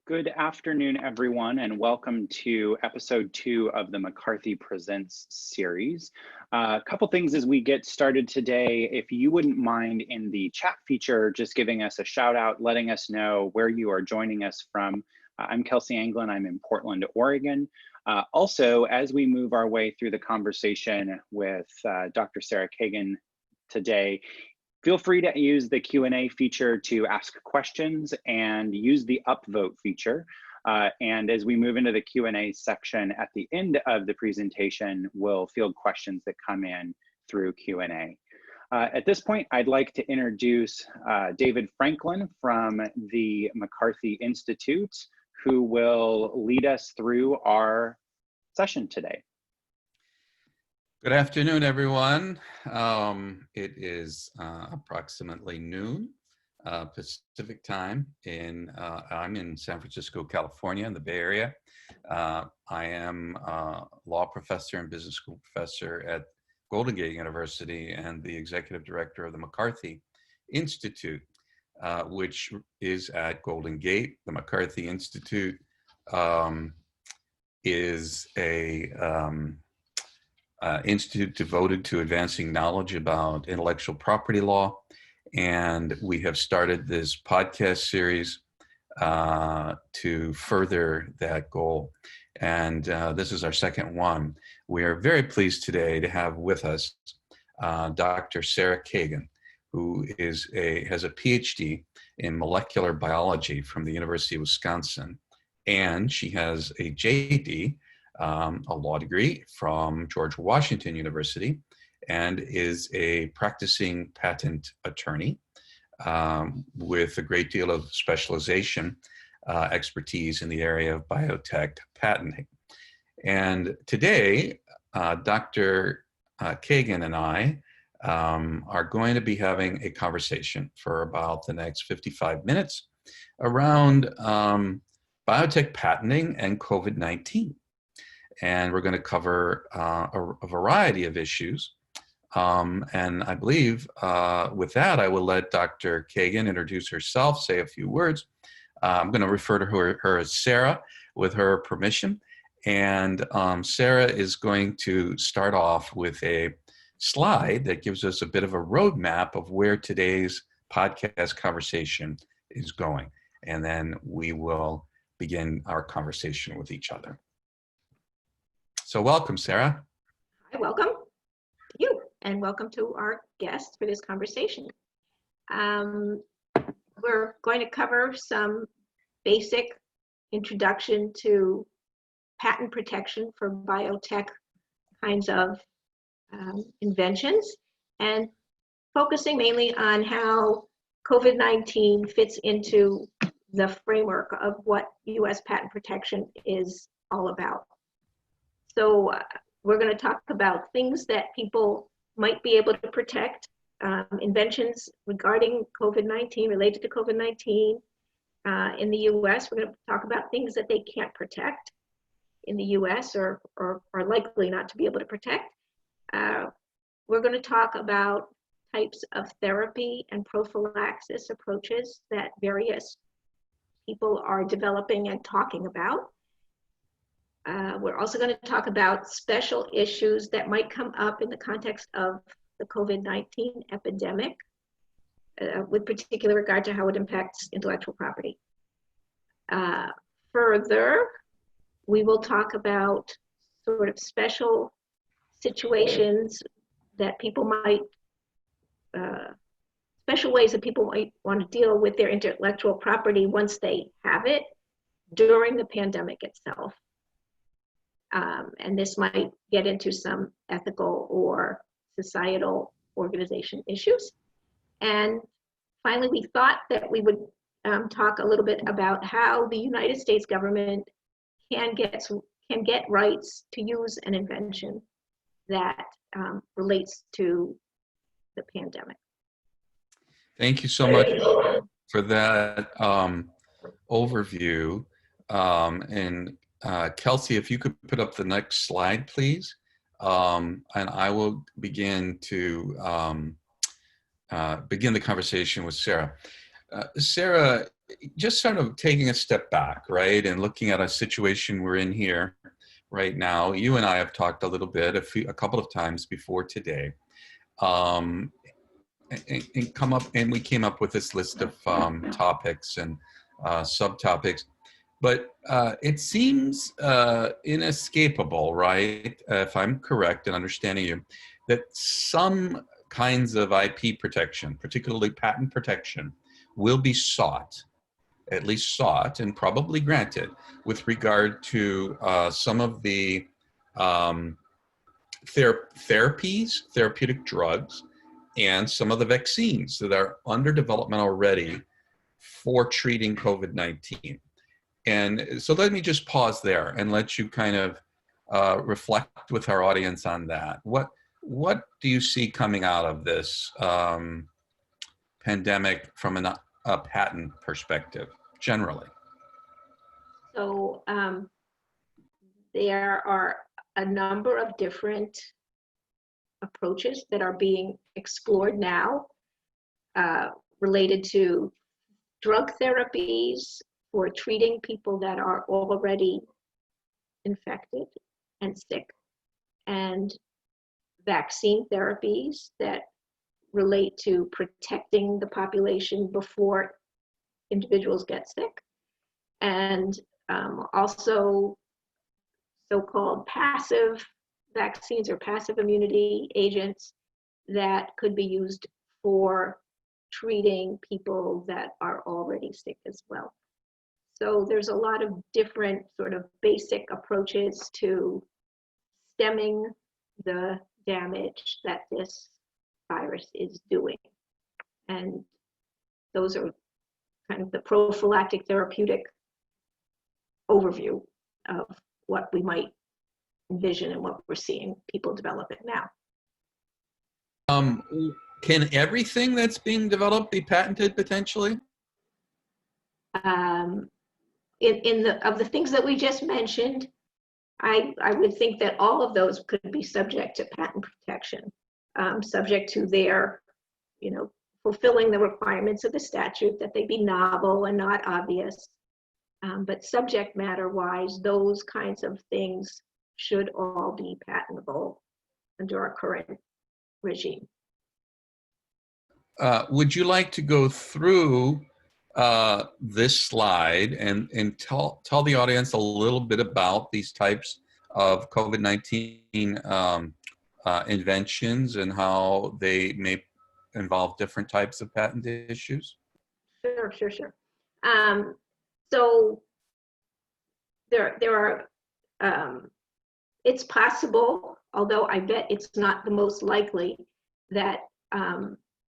Good afternoon, everyone, and welcome to episode 2 of the Mccarthy Presents series. A couple things as we get started today. If you wouldn't mind in the chat feature, just giving us a shout out, letting us know where you are joining us from. I'm Kelsey Anglin, I'm in Portland, Oregon. Also, as we move our way through the conversation with Dr. Sarah Kagan today, feel free to use the Q&A feature to ask questions and use the upvote feature. And as we move into the Q&A section at the end of the presentation, we'll field questions that come in through Q&A. At this point, I'd like to introduce David Franklin from the McCarthy Institute, who will lead us through our session today. Good afternoon, everyone. It is approximately noon Pacific time. I'm in San Francisco, California, in the Bay Area. I am a law professor and business school professor at Golden Gate University and the executive director of the McCarthy Institute, which is at Golden Gate. The McCarthy Institute is a institute devoted to advancing knowledge about intellectual property law. And we have started this podcast series to further that goal. And this is our second one. We are very pleased today to have with us Dr. Sarah Kagan, who has a PhD in molecular biology from the University of Wisconsin. And she has a JD, a law degree from George Washington University, and is a practicing patent attorney with a great deal of specialization, expertise in the area of biotech patenting. And today, Dr. Kagan and I are going to be having a conversation for about the next 55 minutes around biotech patenting and COVID-19. And we're going to cover a variety of issues. And I believe with that, I will let Dr. Kagan introduce herself, say a few words. I'm going to refer to her as Sarah with her permission. And Sarah is going to start off with a slide that gives us a bit of a roadmap of where today's podcast conversation is going. And then we will begin our conversation with each other. So welcome, Sarah. Hi, welcome to you, and welcome to our guests for this conversation. We're going to cover some basic introduction to patent protection for biotech kinds of inventions, and focusing mainly on how COVID-19 fits into the framework of what U.S. patent protection is all about. So we're going to talk about things that people might be able to protect, inventions regarding COVID-19, related to COVID-19 in the US. We're going to talk about things that they can't protect in the US or are likely not to be able to protect. We're going to talk about types of therapy and prophylaxis approaches that various people are developing and talking about. We're also going to talk about special issues that might come up in the context of the COVID-19 epidemic, with particular regard to how it impacts intellectual property. Further, we will talk about sort of special situations that people might, special ways that people might want to deal with their intellectual property once they have it during the pandemic itself. And this might get into some ethical or societal organization issues. And finally, we thought that we would talk a little bit about how the United States government can get rights to use an invention that relates to the pandemic. Thank you so much for that overview. And Kelsey, if you could put up the next slide, please. And I will begin to begin the conversation with Sarah. Sarah, just sort of taking a step back, right, and looking at a situation we're in here right now. You and I have talked a little bit, a couple of times before today, and we came up with this list of topics and subtopics. But it seems inescapable, right, if I'm correct in understanding you, that some kinds of IP protection, particularly patent protection, will be sought, at least sought, and probably granted with regard to some of the therapeutic drugs, and some of the vaccines that are under development already for treating COVID-19. And so let me just pause there and let you kind of reflect with our audience on that. What do you see coming out of this pandemic from a patent perspective, generally? So there are a number of different approaches that are being explored now related to drug therapies for treating people that are already infected and sick, and vaccine therapies that relate to protecting the population before individuals get sick, and also so-called passive vaccines or passive immunity agents that could be used for treating people that are already sick as well. So there's a lot of different sort of basic approaches to stemming the damage that this virus is doing. And those are kind of the prophylactic therapeutic overview of what we might envision and what we're seeing people develop it now. Can everything that's being developed be patented potentially? Of the things that we just mentioned, I would think that all of those could be subject to patent protection, subject to their, fulfilling the requirements of the statute, that they be novel and not obvious. But subject matter wise, those kinds of things should all be patentable under our current regime. Would you like to go through this slide and tell the audience a little bit about these types of COVID-19 inventions and how they may involve different types of patent issues? Sure. So there are, it's possible, although I bet it's not the most likely, that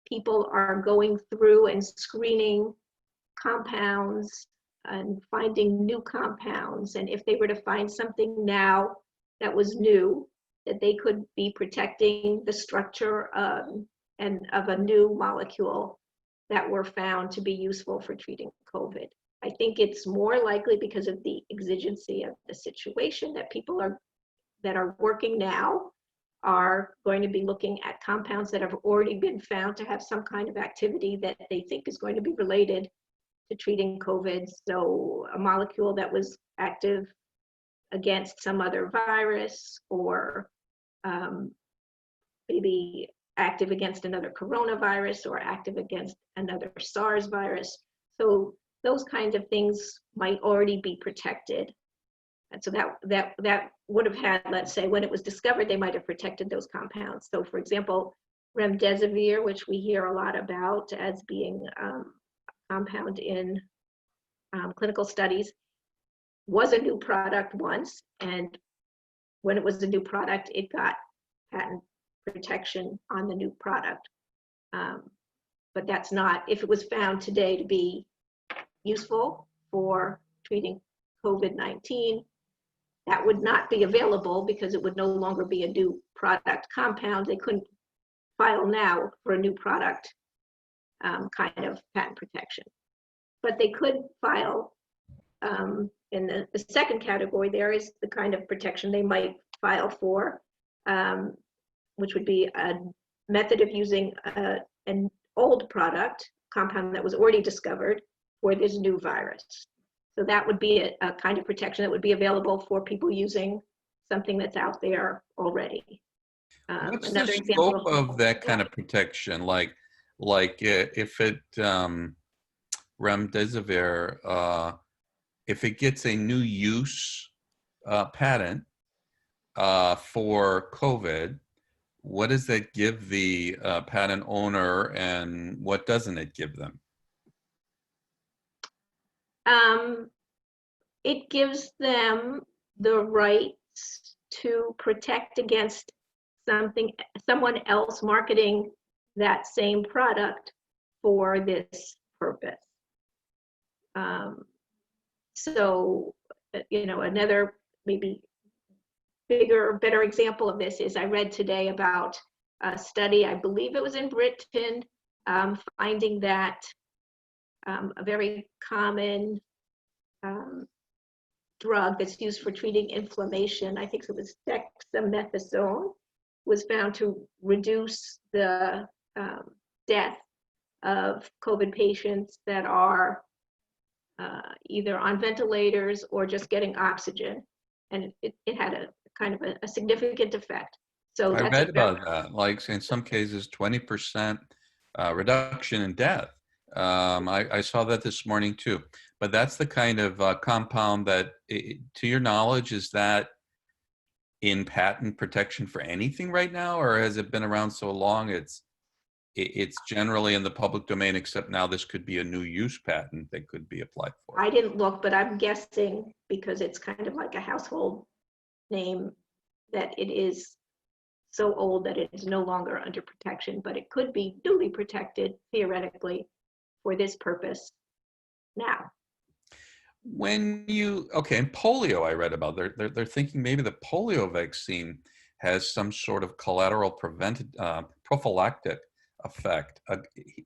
people are going through and screening compounds and finding new compounds. And if they were to find something now that was new, that they could be protecting the structure of a new molecule that were found to be useful for treating COVID. I think it's more likely, because of the exigency of the situation, that people that are working now are going to be looking at compounds that have already been found to have some kind of activity that they think is going to be related to treating COVID. So a molecule that was active against some other virus, or maybe active against another coronavirus, or active against another SARS virus. So those kinds of things might already be protected. And so that would have had, let's say, when it was discovered, they might have protected those compounds. So for example, remdesivir, which we hear a lot about as being a compound in clinical studies, was a new product once. And when it was a new product, it got patent protection on the new product. But that's not, if it was found today to be useful for treating COVID-19, that would not be available because it would no longer be a new product compound. They couldn't file now for a new product kind of patent protection. But they could file in the second category. There is the kind of protection they might file for, which would be a method of using an old product compound that was already discovered for this new virus. So that would be a kind of protection that would be available for people using something that's out there already. What's Another the example scope of that kind of protection? Like if it remdesivir, if it gets a new use patent for COVID, what does that give the patent owner, and what doesn't it give them? It gives them the rights to protect against someone else marketing that same product for this purpose. So, another maybe bigger, better example of this is I read today about a study, I believe it was in Britain, finding that a very common drug that's used for treating inflammation, I think it was dexamethasone, was found to reduce the death of COVID patients that are either on ventilators or just getting oxygen. And it had a kind of a significant effect. So I read about that, like in some cases, 20% reduction in death. I saw that this morning too. But that's the kind of compound that, to your knowledge, is that in patent protection for anything right now, or has it been around so long it's generally in the public domain, except now this could be a new use patent that could be applied for? I didn't look, but I'm guessing because it's kind of like a household name that it is so old that it is no longer under protection, but it could be duly protected theoretically for this purpose now. When and polio, I read about, they're thinking maybe the polio vaccine has some sort of collateral prophylactic effect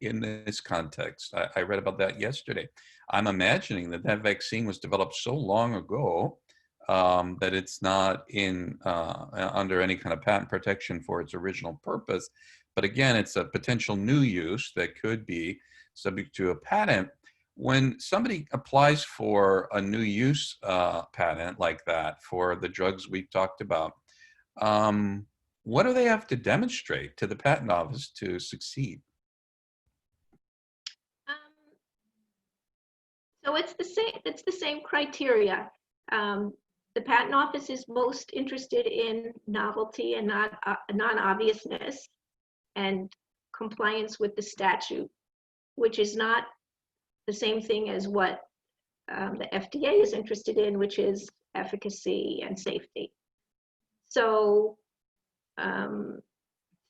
in this context. I read about that yesterday. I'm imagining that vaccine was developed so long ago that it's not under any kind of patent protection for its original purpose. But again, it's a potential new use that could be subject to a patent. When somebody applies for a new use patent like that for the drugs we've talked about, what do they have to demonstrate to the patent office to succeed? So it's the same criteria. The patent office is most interested in novelty and non-obviousness and compliance with the statute, which is not the same thing as what the FDA is interested in, which is efficacy and safety. So,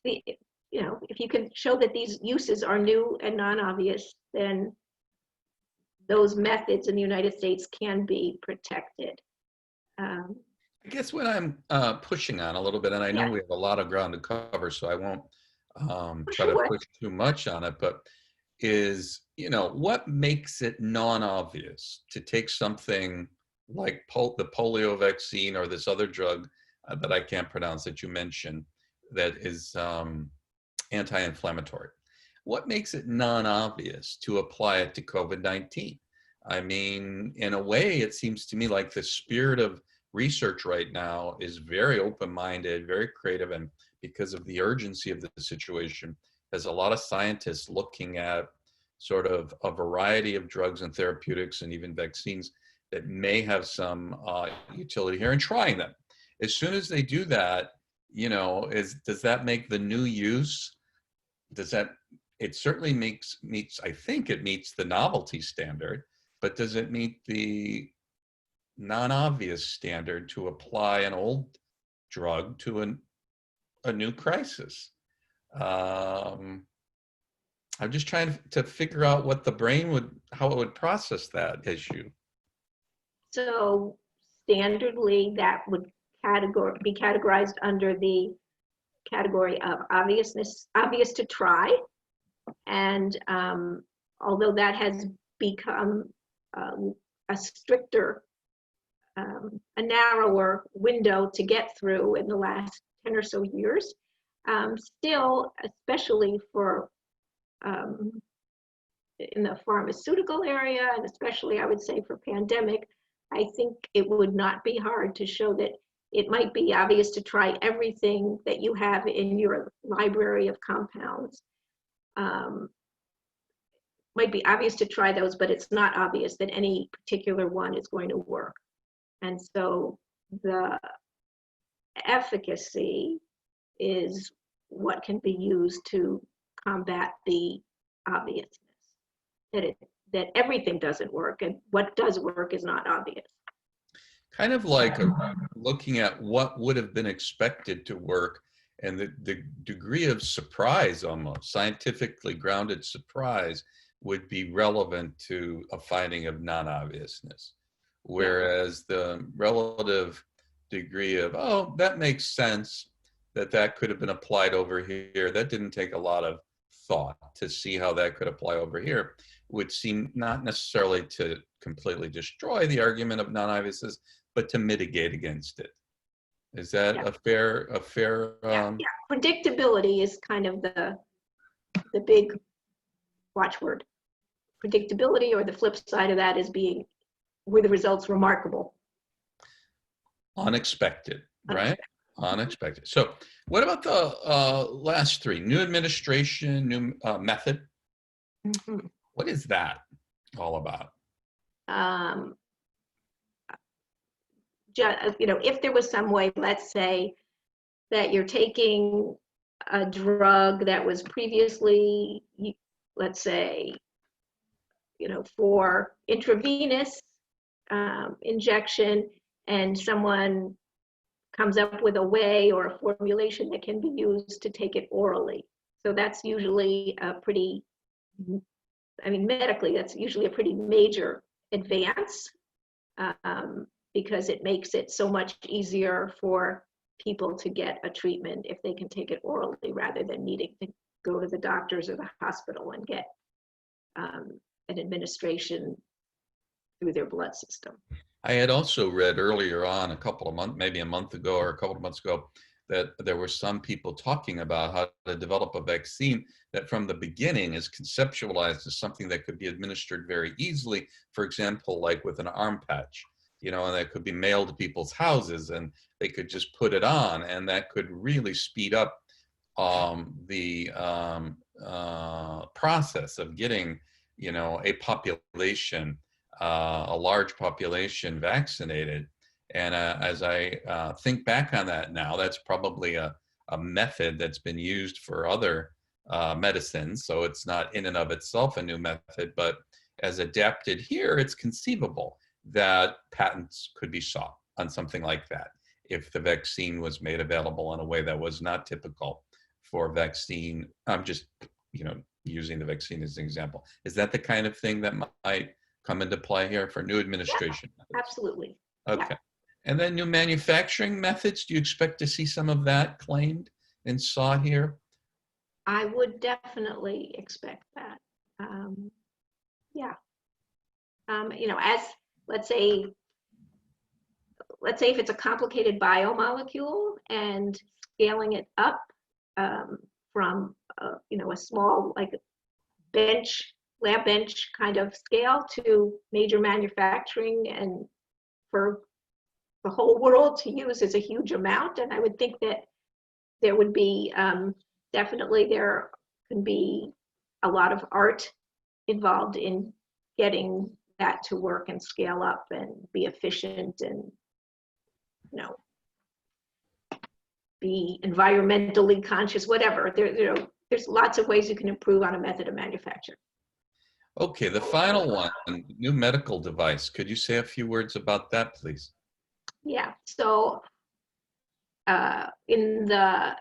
if you can show that these uses are new and non-obvious, then those methods in the United States can be protected. I guess what I'm pushing on a little bit, and I know we have a lot of ground to cover, so I won't try to push too much on it, but is, what makes it non-obvious to take something like the polio vaccine or this other drug that I can't pronounce that you mentioned that is anti-inflammatory? What makes it non-obvious to apply it to COVID-19? I mean, in a way, it seems to me like the spirit of research right now is very open-minded, very creative, and because of the urgency of the situation, there's a lot of scientists looking at sort of a variety of drugs and therapeutics and even vaccines that may have some utility here and trying them. As soon as they do that, does that make the new use? It certainly meets, I think it meets the novelty standard, but does it meet the non-obvious standard to apply an old drug to a new crisis? I'm just trying to figure out what the brain how it would process that issue. So standardly, that would be categorized under the category of obvious to try. And although that has become a stricter, a narrower window to get through in the last 10 or so years, still, especially for in the pharmaceutical area, and especially I would say for pandemic, I think it would not be hard to show that it might be obvious to try everything that you have in your library of compounds. Might be obvious to try those, but it's not obvious that any particular one is going to work. And so the efficacy is what can be used to combat the obviousness, that everything doesn't work, and what does work is not obvious. Kind of like looking at what would have been expected to work, and the degree of surprise, almost scientifically grounded surprise, would be relevant to a finding of non-obviousness. Whereas the relative degree of, oh, that makes sense, that could have been applied over here, that didn't take a lot of thought to see how that could apply over here, would seem not necessarily to completely destroy the argument of non-obviousness, but to mitigate against it. Is that a fair? Predictability is kind of the big watchword. Predictability, or the flip side of that is were the results remarkable? Unexpected, right? Unexpected. So what about the last three? New administration, new method. Mm-hmm. What is that all about? If there was some way, let's say, that you're taking a drug that was previously, let's say, for intravenous injection, and someone comes up with a way or a formulation that can be used to take it orally. So that's usually medically, that's usually a pretty major advance, because it makes it so much easier for people to get a treatment if they can take it orally, rather than needing to go to the doctors or the hospital and get an administration through their blood system. I had also read earlier on, maybe a month ago or a couple of months ago, that there were some people talking about how to develop a vaccine that from the beginning is conceptualized as something that could be administered very easily, for example, like with an arm patch, and that could be mailed to people's houses and they could just put it on, and that could really speed up the process of getting, a population, a large population vaccinated. And as I think back on that now, that's probably a method that's been used for other medicines. So it's not in and of itself a new method, but as adapted here, it's conceivable that patents could be sought on something like that if the vaccine was made available in a way that was not typical for vaccine. I'm just, using the vaccine as an example. Is that the kind of thing that might come into play here for new administration? Yeah, absolutely. Okay. Yeah. And then new manufacturing methods, do you expect to see some of that claimed and sought here? I would definitely expect that. As let's say if it's a complicated biomolecule and scaling it up from a small, like lab bench kind of scale to major manufacturing, and for the whole world to use is a huge amount. And I would think that there would be definitely, there can be a lot of art involved in getting that to work and scale up and be efficient and be environmentally conscious, whatever. There's lots of ways you can improve on a method of manufacture. Okay, the final one, new medical device. Could you say a few words about that, please? Yeah, so in the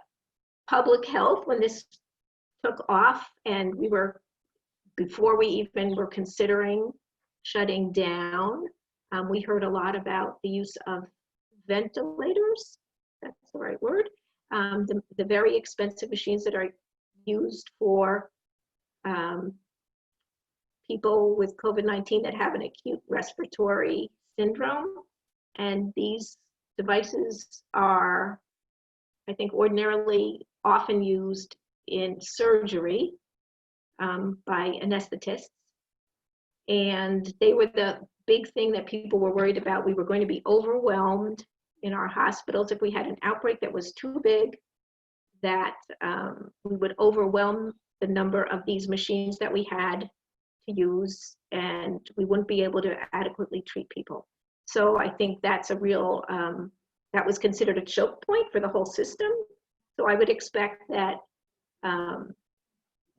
public health, when this took off, and before we even were considering shutting down, we heard a lot about the use of ventilators. That's the right word. The very expensive machines that are used for people with COVID-19 that have an acute respiratory syndrome. And these devices are, I think, ordinarily often used in surgery by anesthetists. And they were the big thing that people were worried about. We were going to be overwhelmed in our hospitals if we had an outbreak that was too big, that we would overwhelm the number of these machines that we had to use, and we wouldn't be able to adequately treat people. So I think that's a real, that was considered a choke point for the whole system. So I would expect that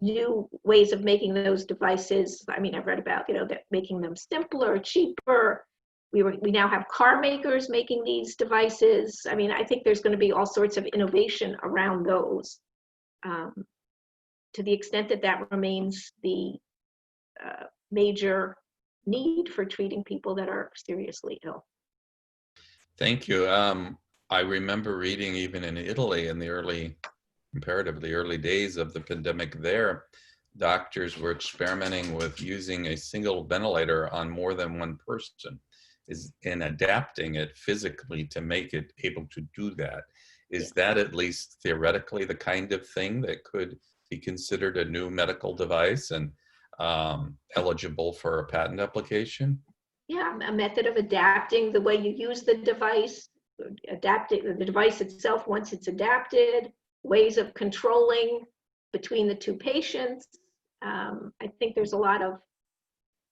new ways of making those devices, I mean, I've read about, that making them simpler, cheaper. We now have car makers making these devices. I mean, I think there's going to be all sorts of innovation around those. To the extent that that remains the major need for treating people that are seriously ill. Thank you. I remember reading even in Italy in the comparatively early days of the pandemic there, doctors were experimenting with using a single ventilator on more than one person and adapting it physically to make it able to do that. Is that at least theoretically the kind of thing that could be considered a new medical device and eligible for a patent application? Yeah, a method of adapting the way you use the device, adapting the device itself once it's adapted, ways of controlling between the two patients. I think there's a lot of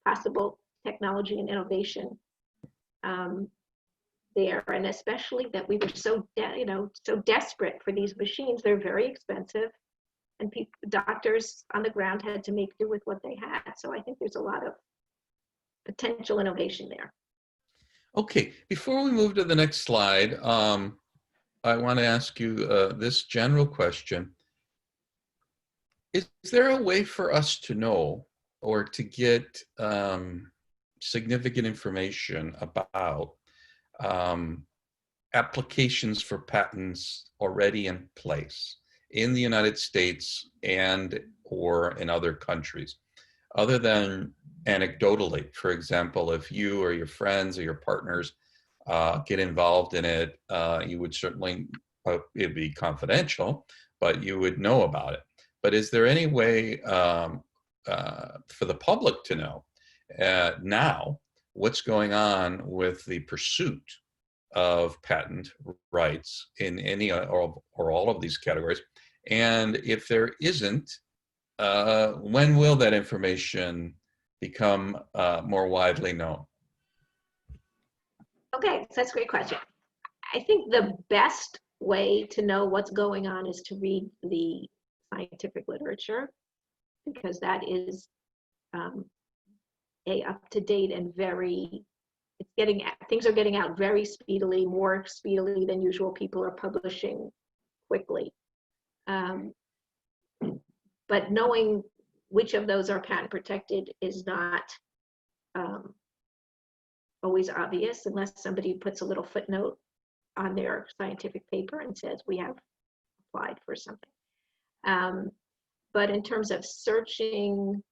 possible technology and innovation there, and especially that we were so desperate for these machines. They're very expensive, and doctors on the ground had to make do with what they had. So I think there's a lot of potential innovation there. Okay, before we move to the next slide, I want to ask you this general question. Is there a way for us to know or to get significant information about applications for patents already in place in the United States and or in other countries, other than anecdotally? For example, if you or your friends or your partners get involved in it, you would certainly, it'd be confidential, but you would know about it. But is there any way for the public to know now what's going on with the pursuit of patent rights in any or all of these categories? And if there isn't, when will that information become more widely known? Okay, so that's a great question. I think the best way to know what's going on is to read the scientific literature, because that is up-to-date and things are getting out very speedily, more speedily than usual. People are publishing quickly. But knowing which of those are patent protected is not always obvious unless somebody puts a little footnote on their scientific paper and says, we have applied for something. But in terms of searching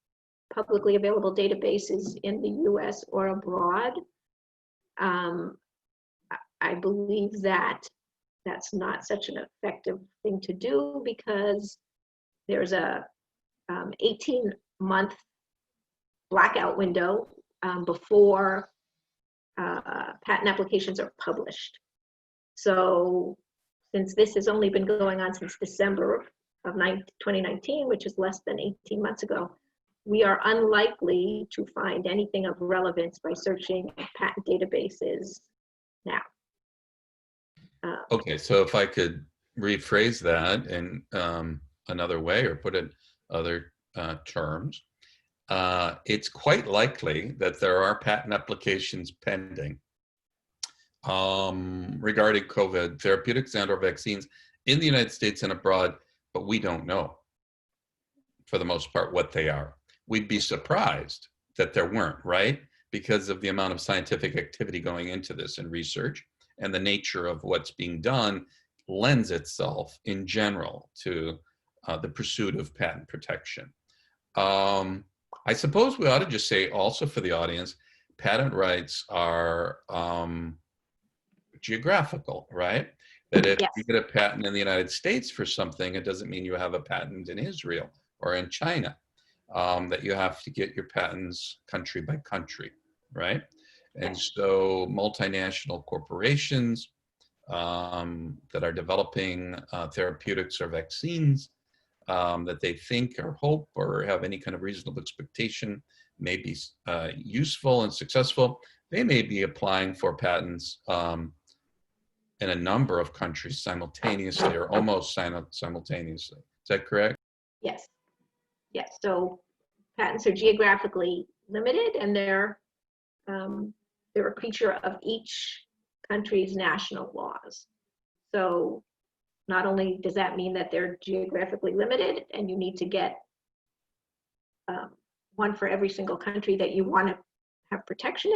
publicly available databases in the US or abroad, I believe that that's not such an effective thing to do, because there's a 18-month blackout window before patent applications are published. So since this has only been going on since December of 2019, which is less than 18 months ago, we are unlikely to find anything of relevance by searching patent databases now. Okay, so if I could rephrase that in another way, or put it in other terms, it's quite likely that there are patent applications pending regarding COVID therapeutics and or vaccines in the United States and abroad, but we don't know, for the most part, what they are. We'd be surprised that there weren't, right? Because of the amount of scientific activity going into this and research, and the nature of what's being done lends itself in general to the pursuit of patent protection. I suppose we ought to just say also for the audience, patent rights are geographical, right? That if you get a patent in the United States for something, it doesn't mean you have a patent in Israel or in China. that you have to get your patents country by country, right? And Yes. so multinational corporations that are developing therapeutics or vaccines that they think or hope or have any kind of reasonable expectation may be useful and successful, they may be applying for patents in a number of countries simultaneously or almost simultaneously. Is that correct? Yes. Yes. So patents are geographically limited, and they're a creature of each country's national laws. So not only does that mean that they're geographically limited and you need to get one for every single country that you want to have protection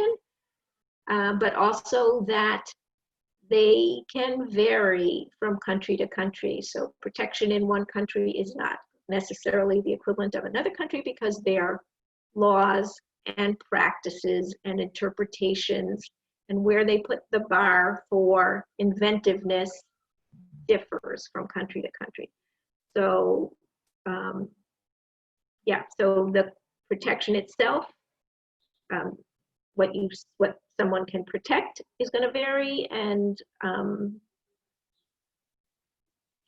in, but also that they can vary from country to country. So protection in one country is not necessarily the equivalent of another country because their laws and practices and interpretations and where they put the bar for inventiveness differs from country to country. So yeah, so the protection itself, what someone can protect is going to vary, and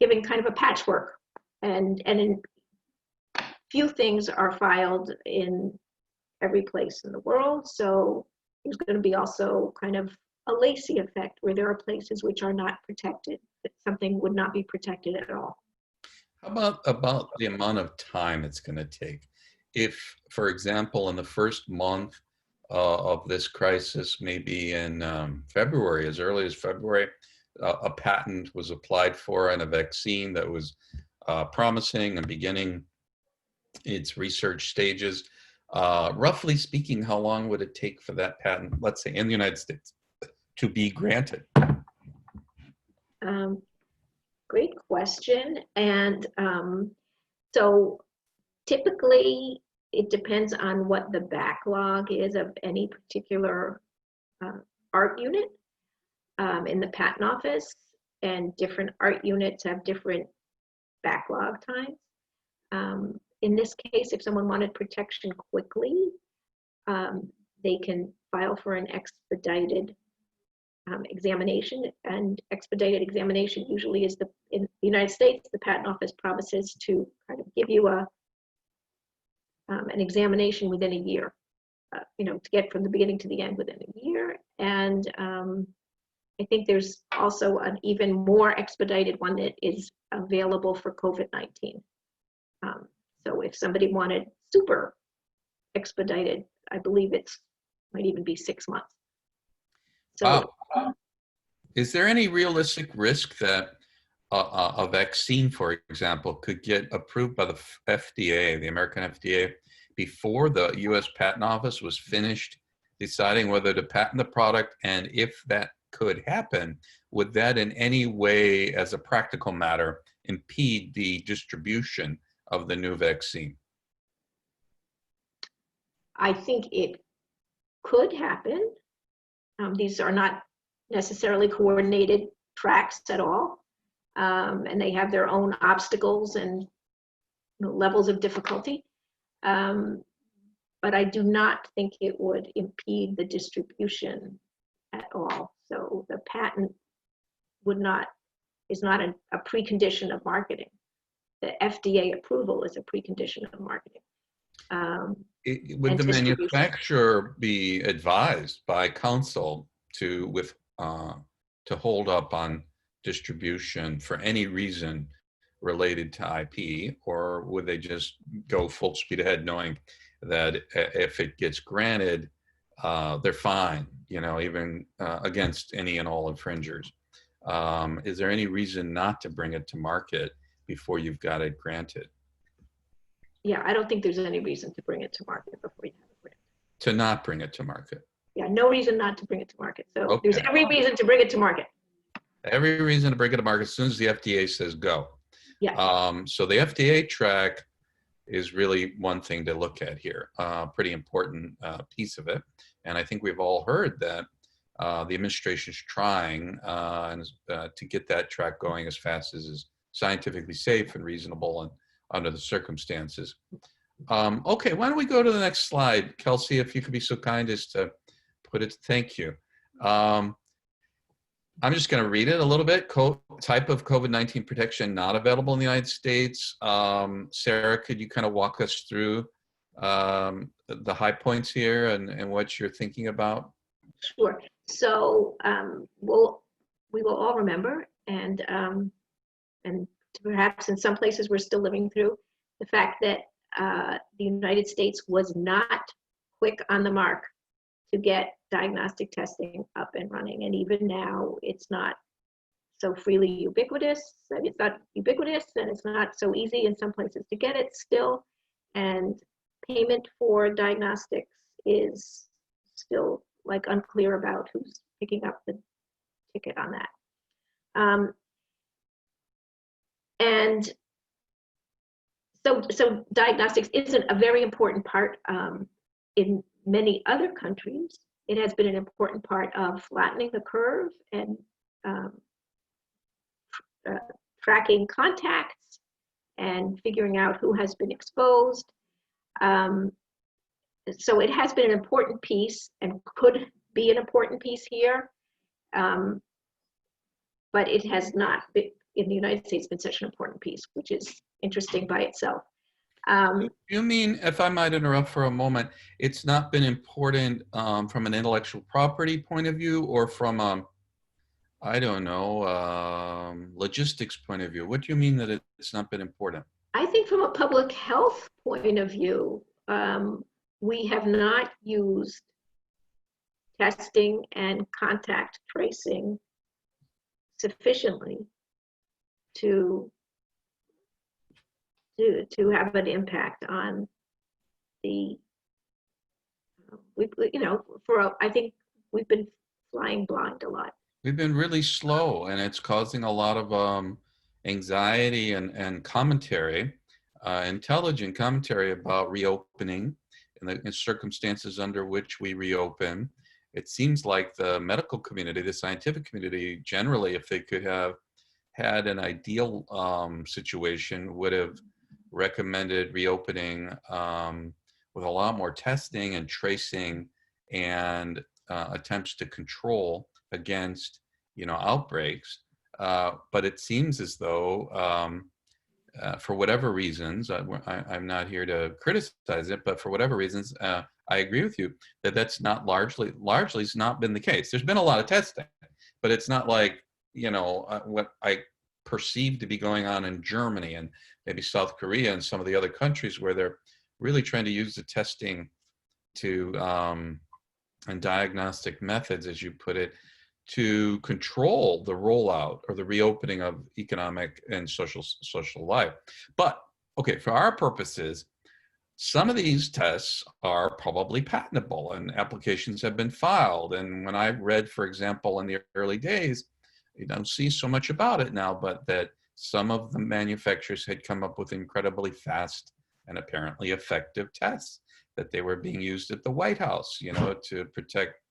giving kind of a patchwork, and in few things are filed in every place in the world. So there's going to be also kind of a Lacey effect where there are places which are not protected, that something would not be protected at all. How about the amount of time it's going to take? If, for example, in the first month of this crisis, maybe in February, as early as February, a patent was applied for on a vaccine that was promising and beginning its research stages. Roughly speaking, how long would it take for that patent, let's say in the United States, to be granted? Great question. And so typically it depends on what the backlog is of any particular art unit in the patent office, and different art units have different backlog times. In this case, if someone wanted protection quickly, they can file for an expedited examination, and expedited examination usually is in the United States, the patent office promises to kind of give you an examination within a year, to get from the beginning to the end within a year. And I think there's also an even more expedited one that is available for COVID-19. So if somebody wanted super expedited, I believe might even be 6 months. So, is there any realistic risk that a vaccine, for example, could get approved by the FDA, the American FDA, before the U.S. Patent Office was finished deciding whether to patent the product? And if that could happen, would that in any way, as a practical matter, impede the distribution of the new vaccine? I think it could happen. These are not necessarily coordinated tracks at all, and they have their own obstacles and levels of difficulty. But I do not think it would impede the distribution at all. So the patent is not a precondition of marketing. The FDA approval is a precondition of marketing. Would the manufacturer be advised by counsel to hold up on distribution for any reason related to IP, or would they just go full speed ahead knowing that if it gets granted, they're fine, even against any and all infringers? Is there any reason not to bring it to market before you've got it granted? Yeah, I don't think there's any reason to bring it to market before you have it granted. To not bring it to market? Yeah, no reason not to bring it to market. So okay. There's every reason to bring it to market. Every reason to bring it to market as soon as the FDA says go. Yeah. So the FDA track is really one thing to look at here, pretty important piece of it. And I think we've all heard that the administration is trying to get that track going as fast as is scientifically safe and reasonable and under the circumstances. Okay, why don't we go to the next slide? Kelsey, if you could be so kind as to put it, thank you. I'm just going to read it a little bit. Type of COVID-19 protection not available in the United States. Sarah, could you kind of walk us through the high points here and what you're thinking about? Sure. So we will all remember, and perhaps in some places we're still living through the fact that the United States was not quick on the mark to get diagnostic testing up and running. And even now, it's not so freely ubiquitous. It's not ubiquitous, and it's not so easy in some places to get it still. And payment for diagnostics is still like unclear about who's picking up the ticket on that. And so diagnostics isn't a very important part in many other countries. It has been an important part of flattening the curve and tracking contacts and figuring out who has been exposed. So it has been an important piece and could be an important piece here, but it has not been, in the United States, been such an important piece, which is interesting by itself. You mean, if I might interrupt for a moment, it's not been important from an intellectual property point of view, or from I don't know, logistics point of view? What do you mean that it's not been important? I think from a public health point of view, we have not used testing and contact tracing sufficiently to have an impact on the, I think we've been flying blind a lot. We've been really slow, and it's causing a lot of anxiety and commentary, intelligent commentary about reopening and the circumstances under which we reopen. It seems like the medical community, the scientific community generally, if they could have had an ideal situation, would have recommended reopening with a lot more testing and tracing and attempts to control against, outbreaks. But it seems as though, for whatever reasons, I'm not here to criticize it, but for whatever reasons, I agree with you that that's not largely has not been the case. There's been a lot of testing, but it's not like, what I perceive to be going on in Germany and maybe South Korea and some of the other countries where they're really trying to use the testing to and diagnostic methods, as you put it, to control the rollout or the reopening of economic and social life. But okay, for our purposes, some of these tests are probably patentable and applications have been filed. And when I read, for example, in the early days, you don't see so much about it now, but that some of the manufacturers had come up with incredibly fast and apparently effective tests, that they were being used at the White House, to protect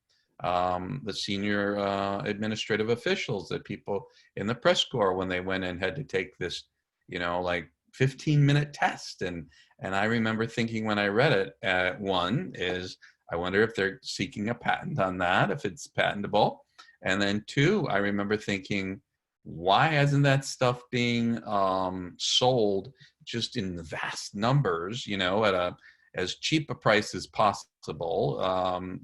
the senior administrative officials, that people in the press corps, when they went in, had to take this, like 15-minute test. And I remember thinking when I read it, one is, I wonder if they're seeking a patent on that, if it's patentable. And then two, I remember thinking, why hasn't that stuff being sold just in vast numbers, at as cheap a price as possible,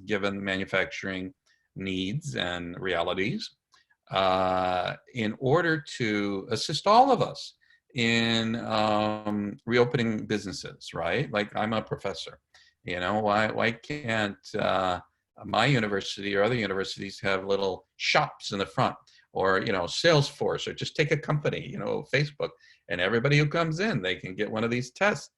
given manufacturing needs and realities, in order to assist all of us in reopening businesses, right? Like, I'm a professor, why can't my university or other universities have little shops in the front, or Salesforce, or just take a company, Facebook, and everybody who comes in, they can get one of these tests.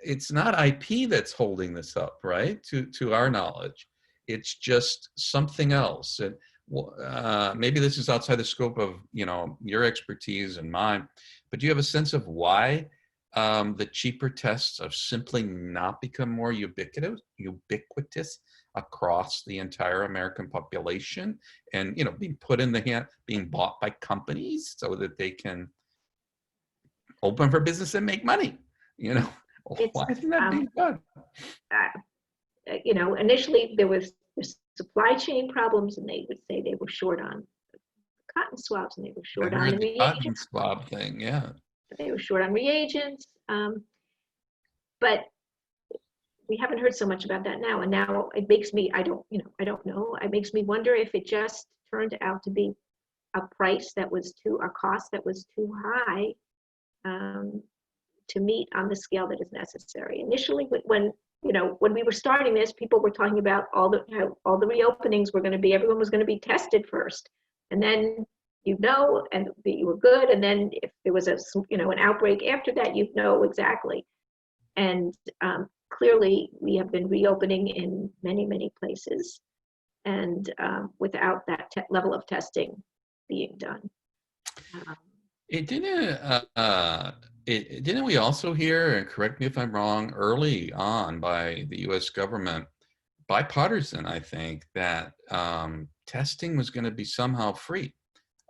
It's not IP that's holding this up, right? To our knowledge, it's just something else. And maybe this is outside the scope of your expertise and mine, but do you have a sense of why the cheaper tests have simply not become more ubiquitous across the entire American population, and being put in the hand, being bought by companies so that they can open for business and make money. You know, why isn't that being done? You know, initially there was supply chain problems, and they would say they were short on cotton swabs, and they were short on the cotton reagents. swab thing, yeah. They were short on reagents, but we haven't heard so much about that now. And now it makes me, I don't know. It makes me wonder if it just turned out to be a price that was a cost that was too high to meet on the scale that is necessary. Initially, when we were starting this, people were talking about all the reopenings were going to be, everyone was going to be tested first, and then and you were good, and then if there was an outbreak after that, exactly. And clearly, we have been reopening in many places, and without that level of testing being done. Didn't we also hear, and correct me if I'm wrong, early on by the U.S. government, bipartisan, I think, that testing was going to be somehow free,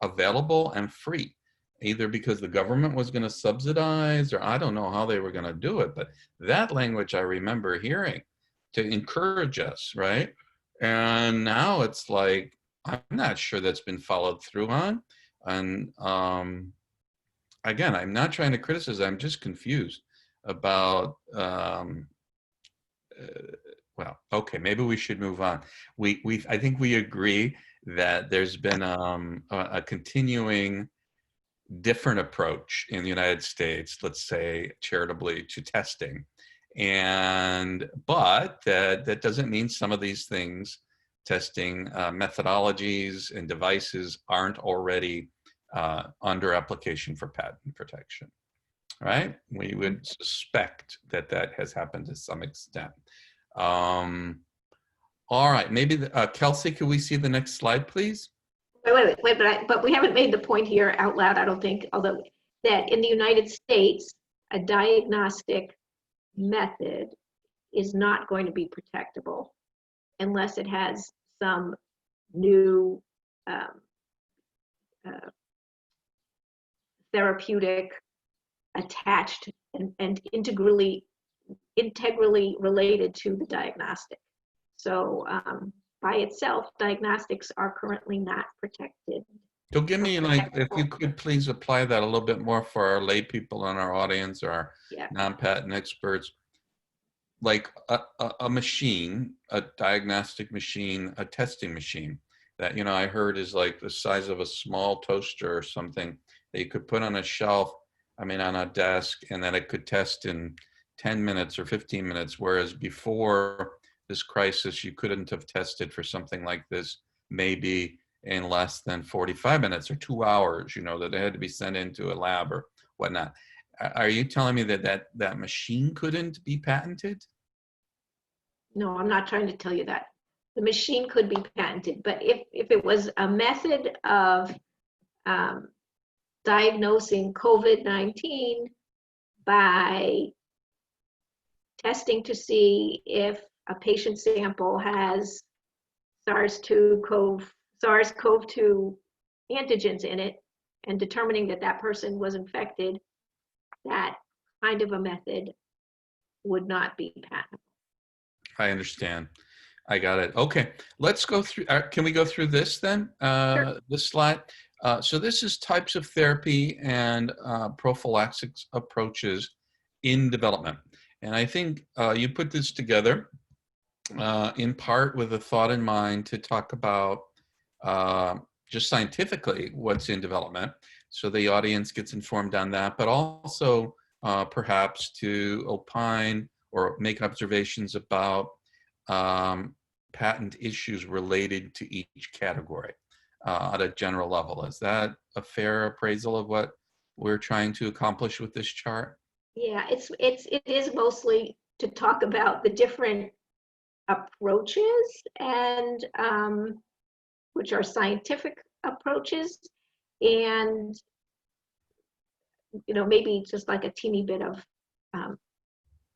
available and free, either because the government was going to subsidize, or I don't know how they were going to do it, but that language I remember hearing to encourage us, right? And now it's like, I'm not sure that's been followed through on. And again, I'm not trying to criticize, I'm just confused about, well, okay, maybe we should move on. I think we agree that there's been a continuing different approach in the United States, let's say charitably, to testing. But that doesn't mean some of these things, testing methodologies and devices, aren't already under application for patent protection, right? We would suspect that has happened to some extent. All right, maybe, Kelsey, could we see the next slide, please? Wait, but we haven't made the point here out loud, I don't think, although that in the United States, a diagnostic method is not going to be protectable unless it has some new therapeutic attached and integrally related to the diagnostic. So by itself, diagnostics are currently not protected. So give me, like, if you could please apply that a little bit more for our lay people in our audience, or our non-patent experts, like a machine, a diagnostic machine, a testing machine that, I heard is like the size of a small toaster or something that you could put on a shelf, on a desk, and that it could test in 10 minutes or 15 minutes, whereas before this crisis, you couldn't have tested for something like this maybe in less than 45 minutes or 2 hours, that it had to be sent into a lab or whatnot. Are you telling me that machine couldn't be patented? No, I'm not trying to tell you that. The machine could be patented, but if it was a method of diagnosing COVID-19 by testing to see if a patient sample has SARS-CoV-2 antigens in it, and determining that person was infected, that kind of a method would not be patentable. I understand. I got it. Okay, let's go through. Can we go through this then? Sure. This slide. So this is types of therapy and prophylaxis approaches in development. And I think you put this together in part with a thought in mind to talk about just scientifically what's in development, so the audience gets informed on that, but also perhaps to opine or make observations about patent issues related to each category at a general level. Is that a fair appraisal of what we're trying to accomplish with this chart? Yeah, it is mostly to talk about the different approaches, and which are scientific approaches, and maybe just like a teeny bit of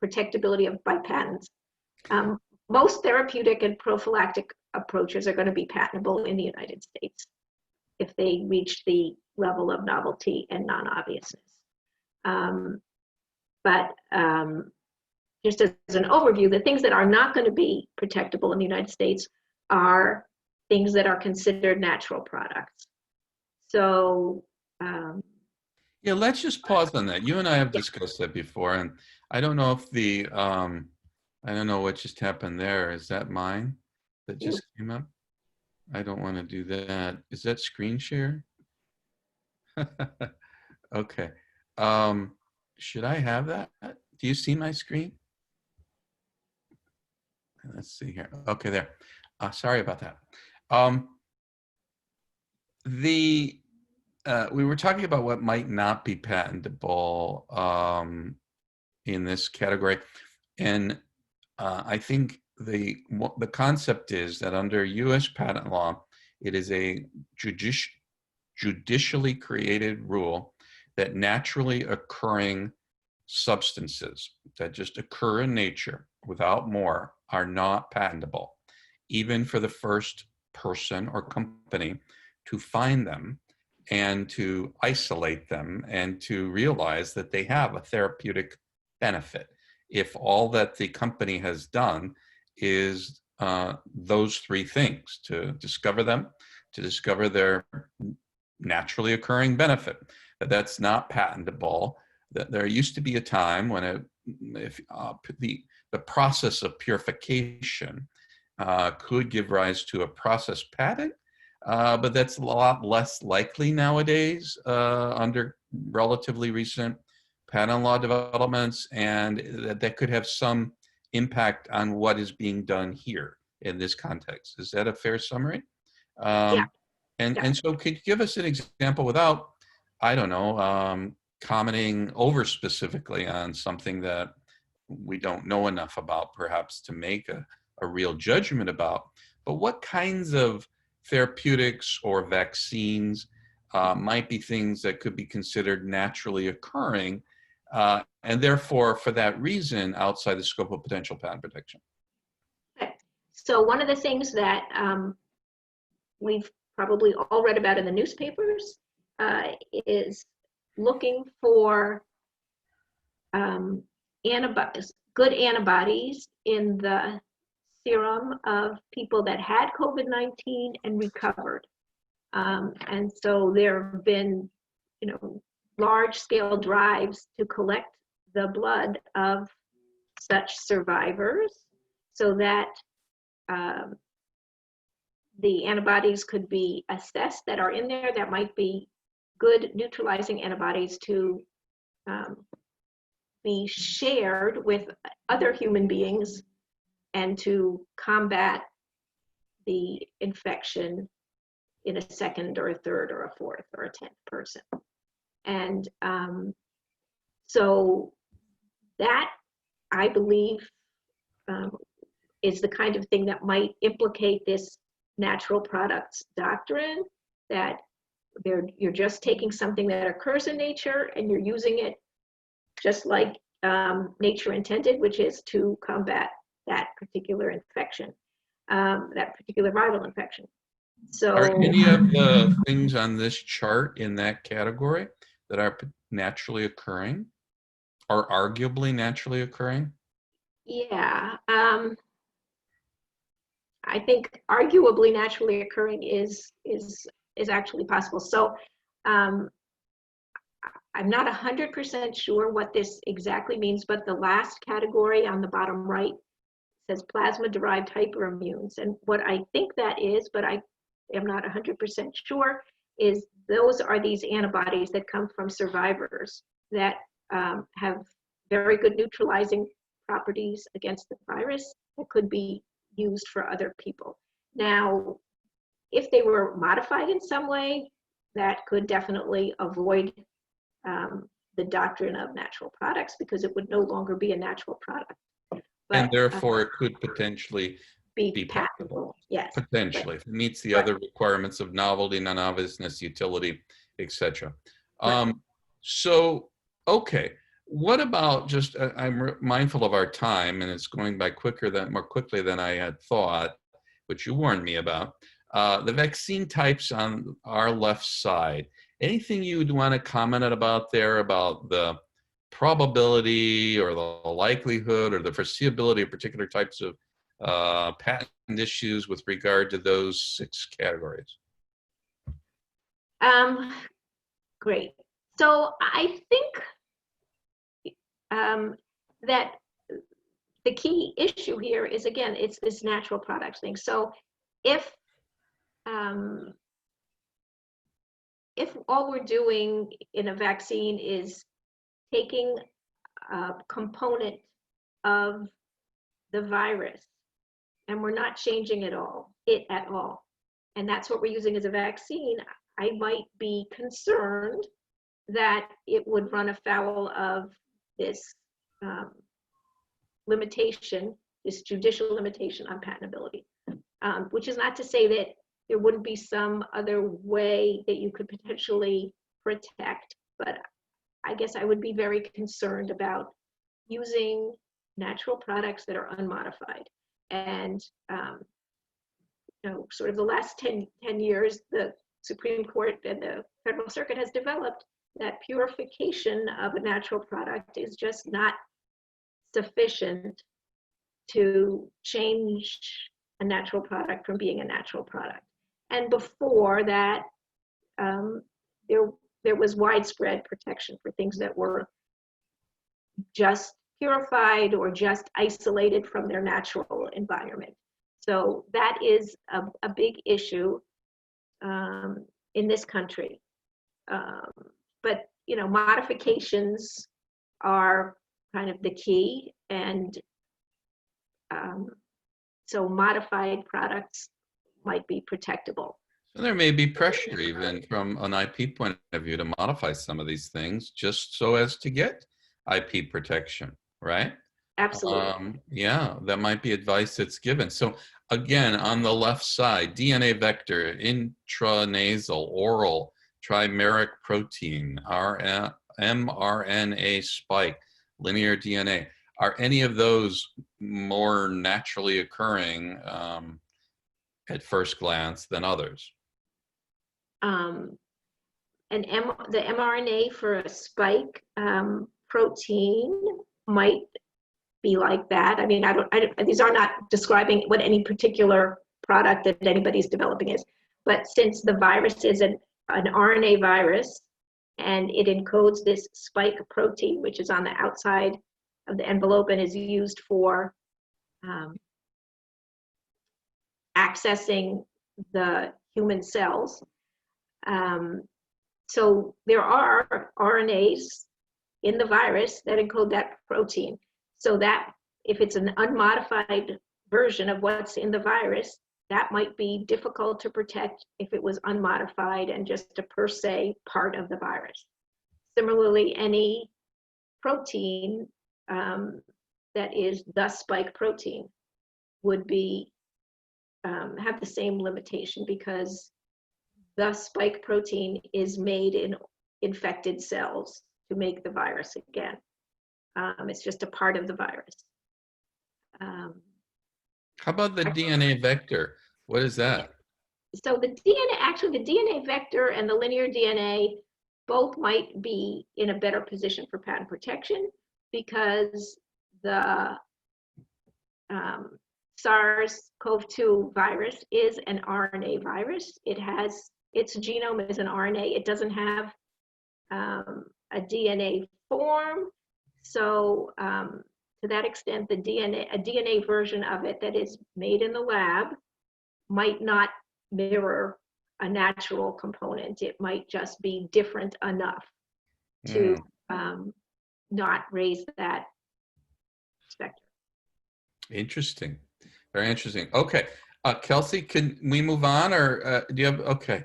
protectability by patents. Most therapeutic and prophylactic approaches are going to be patentable in the United States if they reach the level of novelty and non-obviousness. But just as an overview, the things that are not going to be protectable in the United States are things that are considered natural products. So, yeah, let's just pause on that. You and I have discussed that before, and I don't know if the, I don't know what just happened there. Is that mine that just came up? I don't want to do that. Is that screen share? Okay. Should I have that? Do you see my screen? Let's see here. Okay, there. Sorry about that. We were talking about what might not be patentable in this category, and I think the concept is that under U.S. patent law, it is a judicially created rule that naturally occurring substances that just occur in nature without more are not patentable, even for the first person or company to find them and to isolate them and to realize that they have a therapeutic benefit. If all that the company has done is those three things: to discover them, to discover their naturally occurring benefit, that's not patentable. That there used to be a time when the process of purification could give rise to a process patent, but that's a lot less likely nowadays under relatively recent patent law developments, and that could have some impact on what is being done here in this context. Is that a fair summary? yeah. And so could you give us an example without, I don't know, commenting over specifically on something that we don't know enough about perhaps to make a real judgment about, but what kinds of therapeutics or vaccines might be things that could be considered naturally occurring, and therefore, for that reason, outside the scope of potential patent protection? Okay. So one of the things that we've probably all read about in the newspapers is looking for antibodies, good antibodies in the serum of people that had COVID-19 and recovered. And so there have been, large-scale drives to collect the blood of such survivors so that the antibodies could be assessed that are in there that might be good neutralizing antibodies to be shared with other human beings and to combat the infection in a second or a third or a fourth or a 10th person. And so that, I believe, is the kind of thing that might implicate this natural products doctrine, that you're just taking something that occurs in nature and you're using it just like nature intended, which is to combat that particular infection, that particular viral infection. So, are any of the things on this chart in that category that are naturally occurring or arguably naturally occurring? Yeah, I think arguably naturally occurring is actually possible. So I'm not 100% sure what this exactly means, but the last category on the bottom right says plasma-derived hyperimmunes. And what I think that is, but I am not 100% sure, is those are these antibodies that come from survivors that have very good neutralizing properties against the virus that could be used for other people. Now, if they were modified in some way, that could definitely avoid the doctrine of natural products, because it would no longer be a natural product. But, and therefore, it could potentially be patentable. Yes. Potentially, but, if it meets the right. other requirements of novelty, non-obviousness, utility, etc. Right. So, okay. What about just, I'm mindful of our time and it's going by more quickly than I had thought, which you warned me about. The vaccine types on our left side, anything you'd want to comment about there about the probability or the likelihood or the foreseeability of particular types of patent issues with regard to those 6 categories? Great. So I think that the key issue here is, again, it's this natural products thing. So if all we're doing in a vaccine is taking a component of the virus and we're not changing it at all, and that's what we're using as a vaccine, I might be concerned that it would run afoul of this limitation, this judicial limitation on patentability, which is not to say that there wouldn't be some other way that you could potentially protect, but I guess I would be very concerned about using natural products that are unmodified. And sort of the last 10 years, the Supreme Court and the Federal Circuit has developed that purification of a natural product is just not sufficient to change a natural product from being a natural product. And before that, there was widespread protection for things that were just purified or just isolated from their natural environment. So that is a big issue in this country. But modifications are kind of the key, and so modified products might be protectable. So there may be pressure even from an IP point of view to modify some of these things just so as to get IP protection, right? Absolutely. Yeah, that might be advice that's given. So again, on the left side, DNA vector, intranasal, oral, trimeric protein, mRNA spike, linear DNA. Are any of those more naturally occurring at first glance than others? The mRNA for a spike protein might be like that. I mean, these are not describing what any particular product that anybody's developing is, but since the virus is an RNA virus and it encodes this spike protein, which is on the outside of the envelope and is used for accessing the human cells. So there are RNAs in the virus that encode that protein. So that if it's an unmodified version of what's in the virus, that might be difficult to protect if it was unmodified and just a per se part of the virus. Similarly, any protein that is the spike protein would be have the same limitation because the spike protein is made in infected cells to make the virus again. It's just a part of the virus. How about the DNA vector? What is that? So the DNA vector and the linear DNA both might be in a better position for patent protection because the SARS-CoV-2 virus is an RNA virus. Its genome is an RNA. It doesn't have a DNA form. So to that extent, a DNA version of it that is made in the lab might not mirror a natural component. It might just be different enough to not raise that spectrum. Interesting. Very interesting. Okay. Kelsey, can we move on or do you have, okay.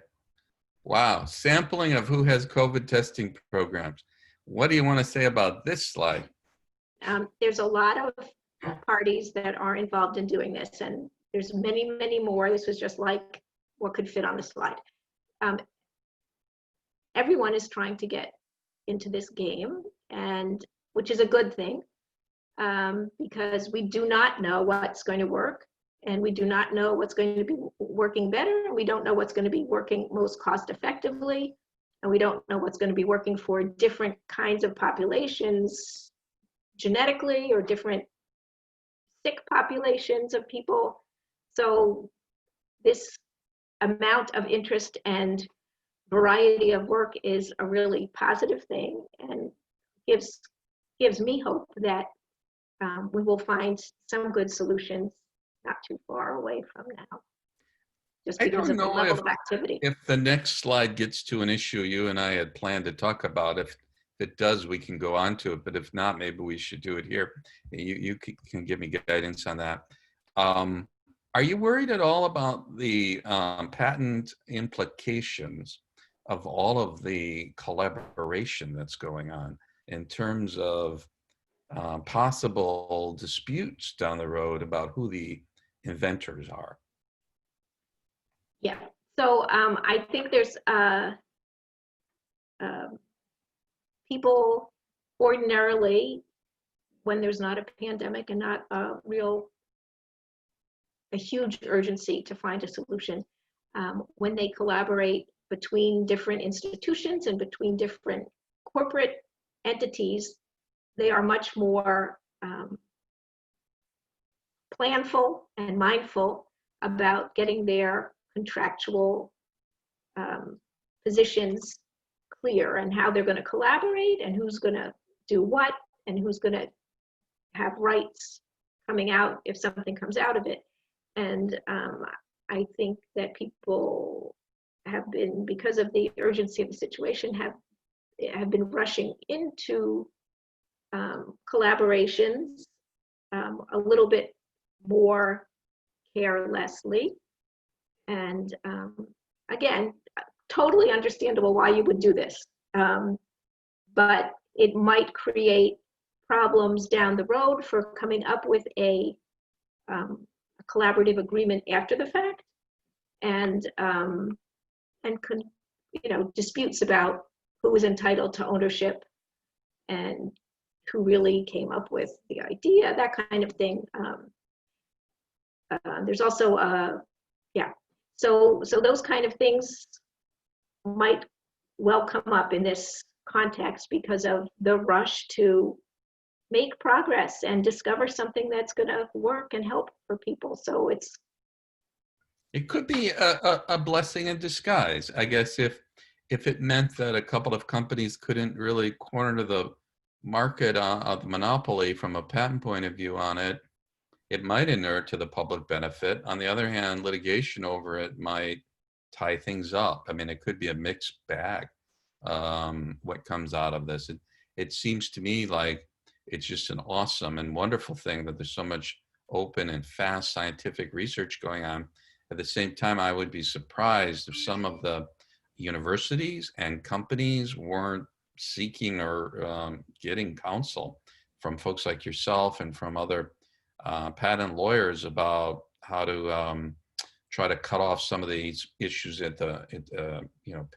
Wow. Sampling of who has COVID testing programs. What do you want to say about this slide? There's a lot of parties that are involved in doing this, and there's many, many more. This was just like what could fit on the slide. Everyone is trying to get into this game, and which is a good thing, because we do not know what's going to work, and we do not know what's going to be working better, and we don't know what's going to be working most cost effectively. and we don't know what's going to be working for different kinds of populations genetically, or different sick populations of people. So this amount of interest and variety of work is a really positive thing, and gives me hope that we will find some good solutions not too far away from now, just because of the level of activity. If the next slide gets to an issue you and I had planned to talk about. If it does, we can go on to it, but if not, maybe we should do it here. You can give me guidance on that. Are you worried at all about the patent implications of all of the collaboration that's going on in terms of possible disputes down the road about who the inventors are? Yeah, so I think there's people ordinarily, when there's not a pandemic and not a huge urgency to find a solution, when they collaborate between different institutions and between different corporate entities, they are much more planful and mindful about getting their contractual positions clear, and how they're going to collaborate, and who's going to do what, and who's going to have rights coming out if something comes out of it. And I think that people have been, because of the urgency of the situation, have been rushing into collaborations a little bit more carelessly. And again, totally understandable why you would do this, but it might create problems down the road for coming up with a collaborative agreement after the fact, and disputes about who was entitled to ownership and who really came up with the idea, that kind of thing. There's also so those kind of things might well come up in this context because of the rush to make progress and discover something that's going to work and help for people. So it could be a blessing in disguise, I guess, if it meant that a couple of companies couldn't really corner the market of the monopoly from a patent point of view on it. It might inure to the public benefit. On the other hand, litigation over it might tie things up. I mean, it could be a mixed bag, what comes out of this. It seems to me like it's just an awesome and wonderful thing that there's so much open and fast scientific research going on. At the same time, I would be surprised if some of the universities and companies weren't seeking or getting counsel from folks like yourself and from other patent lawyers about how to try to cut off some of these issues at the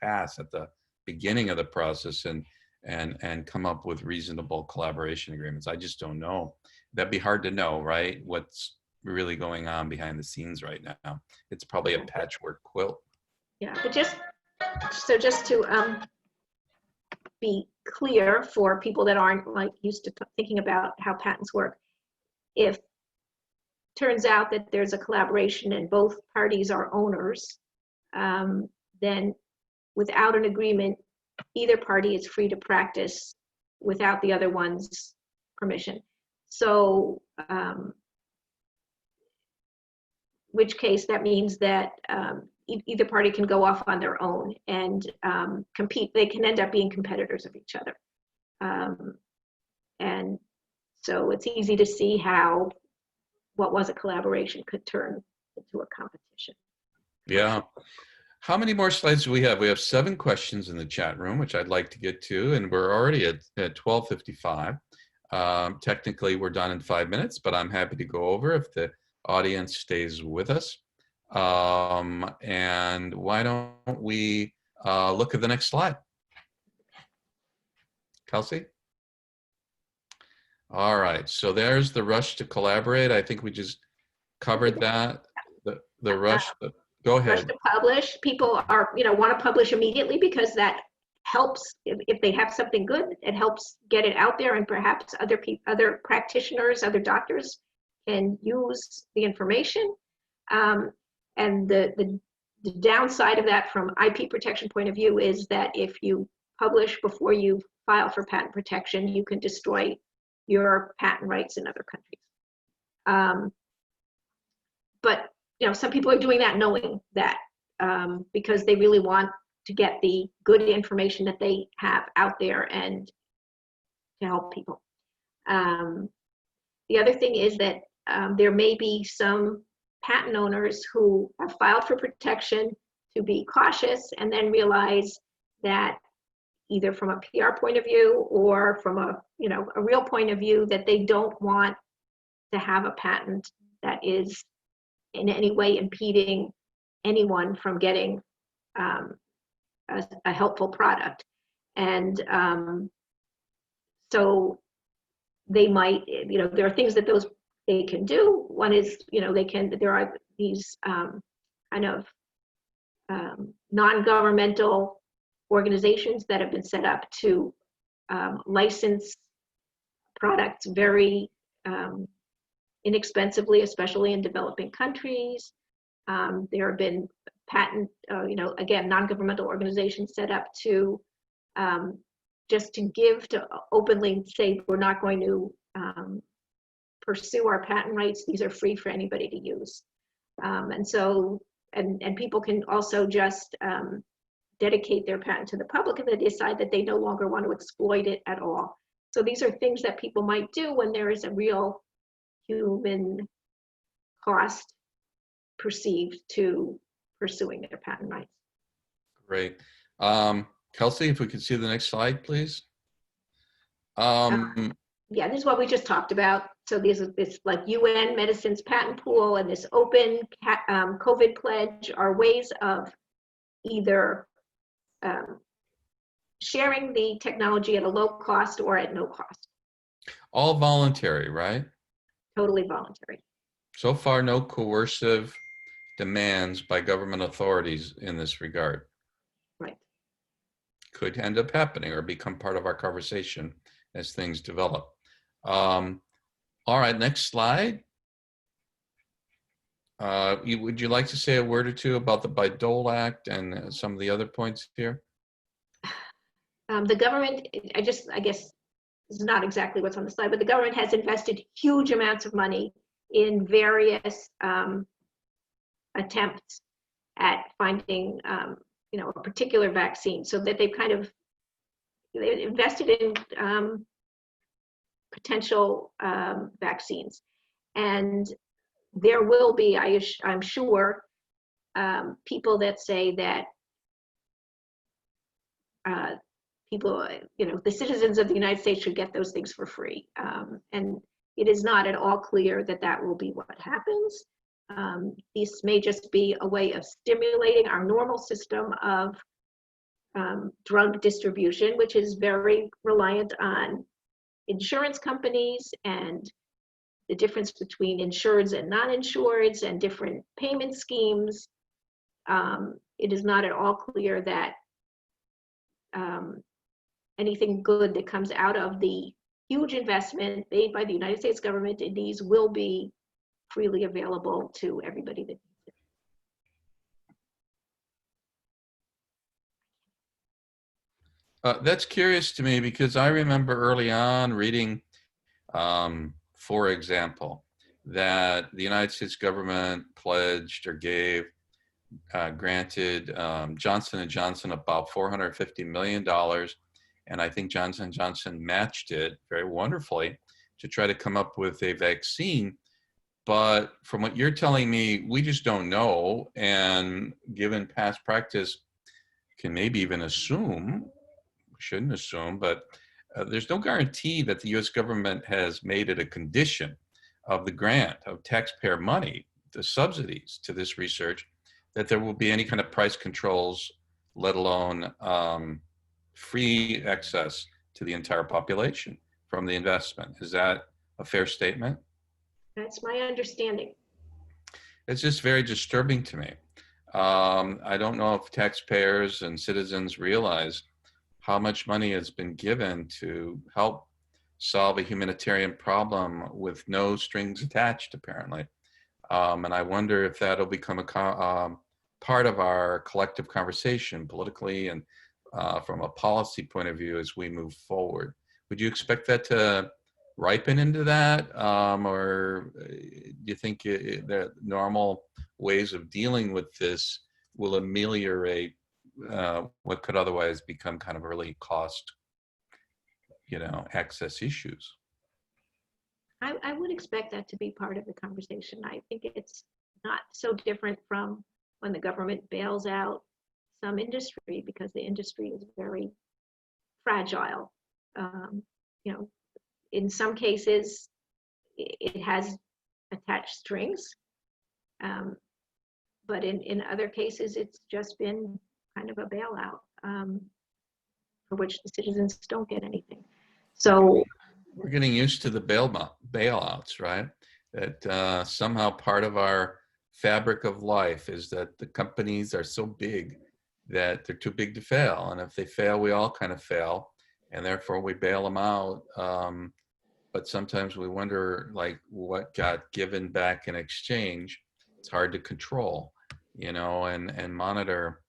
pass at the beginning of the process and come up with reasonable collaboration agreements. I just don't know. That'd be hard to know, right? What's really going on behind the scenes right now. It's probably a patchwork quilt. Yeah, but just to be clear for people that aren't like used to thinking about how patents work, if turns out that there's a collaboration and both parties are owners, then without an agreement, either party is free to practice without the other one's permission. So, which case that means that either party can go off on their own and compete. They can end up being competitors of each other. And so it's easy to see how what was a collaboration could turn into a competition. Yeah. How many more slides do we have? We have 7 questions in the chat room, which I'd like to get to, and we're already at 12:55. Technically, we're done in 5 minutes, but I'm happy to go over if the audience stays with us. And why don't we look at the next slide? Kelsey? All right, so there's the rush to collaborate. I think we just covered that. The rush, go ahead. Rush to publish. People are, want to publish immediately because that helps, if they have something good, it helps get it out there, and perhaps other practitioners, other doctors can use the information. And the downside of that from IP protection point of view is that if you publish before you file for patent protection, you can destroy your patent rights in other countries. But some people are doing that knowing that, because they really want to get the good information that they have out there and to help people. The other thing is that there may be some patent owners who have filed for protection to be cautious and then realize that either from a PR point of view or from a real point of view, that they don't want to have a patent that is in any way impeding anyone from getting a helpful product. And so they might, there are things that they can do. One is, there are these kind of non-governmental organizations that have been set up to license products very inexpensively, especially in developing countries. There have been patent, again, non-governmental organizations set up to just to openly say, we're not going to pursue our patent rights. These are free for anybody to use. And so, and people can also just dedicate their patent to the public if they decide that they no longer want to exploit it at all. So these are things that people might do when there is a real human cost perceived to pursuing their patent rights. Great. Kelsey, if we could see the next slide, please. Yeah, this is what we just talked about. So this like UN Medicines Patent Pool and this open COVID pledge are ways of either sharing the technology at a low cost or at no cost. All voluntary, right? Totally voluntary. So far, no coercive demands by government authorities in this regard. Right. Could end up happening or become part of our conversation as things develop. All right, next slide. Would you like to say a word or two about the Bayh-Dole Act and some of the other points here? The government, I guess this is not exactly what's on the slide, but the government has invested huge amounts of money in various attempts at finding, a particular vaccine, so that they've invested in potential vaccines. And there will be, I'm sure, people that say that people, the citizens of the United States should get those things for free. And it is not at all clear that that will be what happens. This may just be a way of stimulating our normal system of drug distribution, which is very reliant on insurance companies and the difference between insureds and non-insureds and different payment schemes. It is not at all clear that anything good that comes out of the huge investment made by the United States government in these will be freely available to everybody that needs it. That's curious to me because I remember early on reading, for example, that the United States government pledged or granted Johnson & Johnson about $450 million. And I think Johnson & Johnson matched it very wonderfully to try to come up with a vaccine. But from what you're telling me, we just don't know. And given past practice, can maybe even assume, shouldn't assume, but there's no guarantee that the US government has made it a condition of the grant of taxpayer money, the subsidies to this research, that there will be any kind of price controls, let alone free access to the entire population from the investment. Is that a fair statement? That's my understanding. It's just very disturbing to me. I don't know if taxpayers and citizens realize how much money has been given to help solve a humanitarian problem with no strings attached, apparently. And I wonder if that'll become a part of our collective conversation politically and from a policy point of view as we move forward. Would you expect that to ripen into that? Or do you think the normal ways of dealing with this will ameliorate what could otherwise become kind of early cost, access issues? I would expect that to be part of the conversation. I think it's not so different from when the government bails out some industry because the industry is very fragile. In some cases, it has attached strings, but in other cases, it's just been kind of a bailout for which the citizens don't get anything. So we're getting used to the bailouts, right? That somehow part of our fabric of life is that the companies are so big that they're too big to fail. And if they fail, we all kind of fail. And therefore we bail them out. But sometimes we wonder like what got given back in exchange. It's hard to control, and monitor.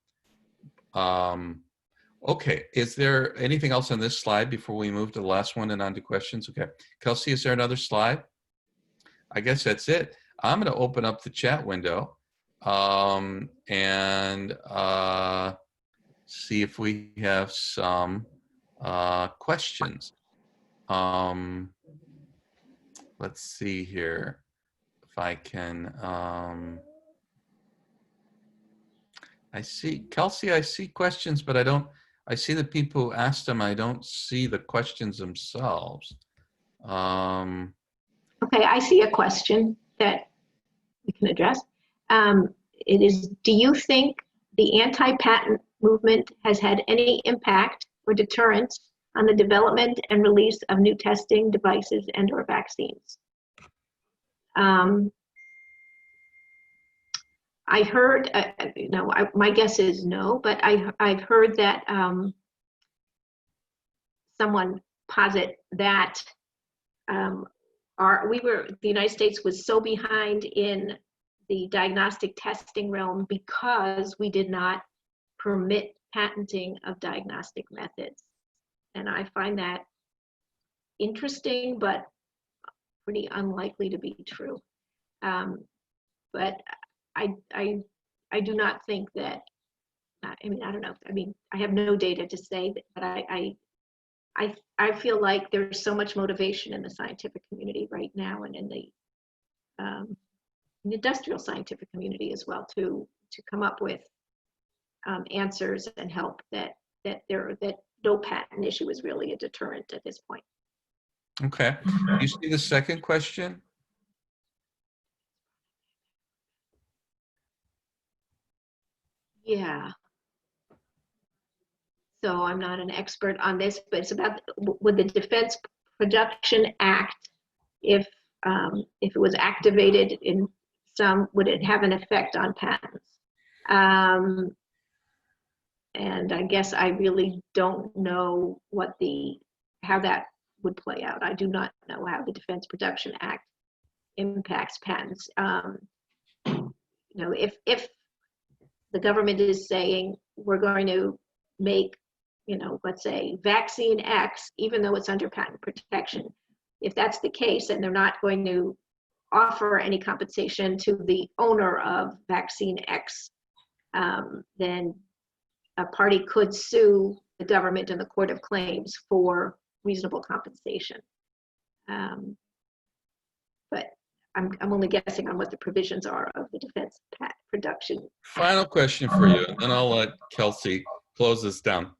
Okay, is there anything else on this slide before we move to the last one and on to questions? Okay, Kelsey, is there another slide? I guess that's it. I'm going to open up the chat window and see if we have some questions. Let's see here if I can. I see, Kelsey, I see questions, but I see the people who asked them. I don't see the questions themselves. Okay, I see a question that we can address. It is, do you think the anti-patent movement has had any impact or deterrence on the development and release of new testing devices and or vaccines? I heard, my guess is no, but I've heard that someone posit that the United States was so behind in the diagnostic testing realm because we did not permit patenting of diagnostic methods. And I find that interesting, but pretty unlikely to be true. But I do not think that, I don't know. I have no data to say, but I feel like there's so much motivation in the scientific community right now and in the industrial scientific community as well to come up with answers and help that no patent issue is really a deterrent at this point. Okay. You see the second question? Yeah. So I'm not an expert on this, but it's about would the Defense Production Act, if it was activated in some, would it have an effect on patents? And I guess I really don't know how that would play out. I do not know how the Defense Production Act impacts patents. If the government is saying we're going to make, let's say vaccine X, even though it's under patent protection, if that's the case and they're not going to offer any compensation to the owner of vaccine X, then a party could sue the government in the Court of Claims for reasonable compensation. But I'm only guessing on what the provisions are of the Defense Production. Final question for you, and then I'll let Kelsey close this down.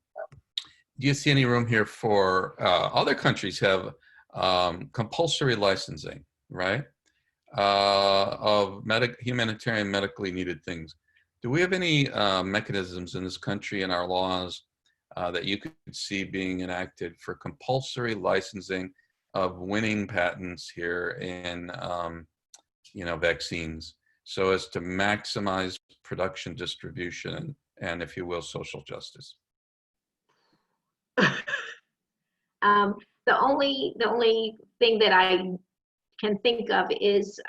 Do you see any room here for other countries have compulsory licensing, right, of humanitarian medically needed things? Do we have any mechanisms in this country in our laws that you could see being enacted for compulsory licensing of winning patents here in vaccines, so as to maximize production, distribution, and if you will, social justice? The only thing that I can think of is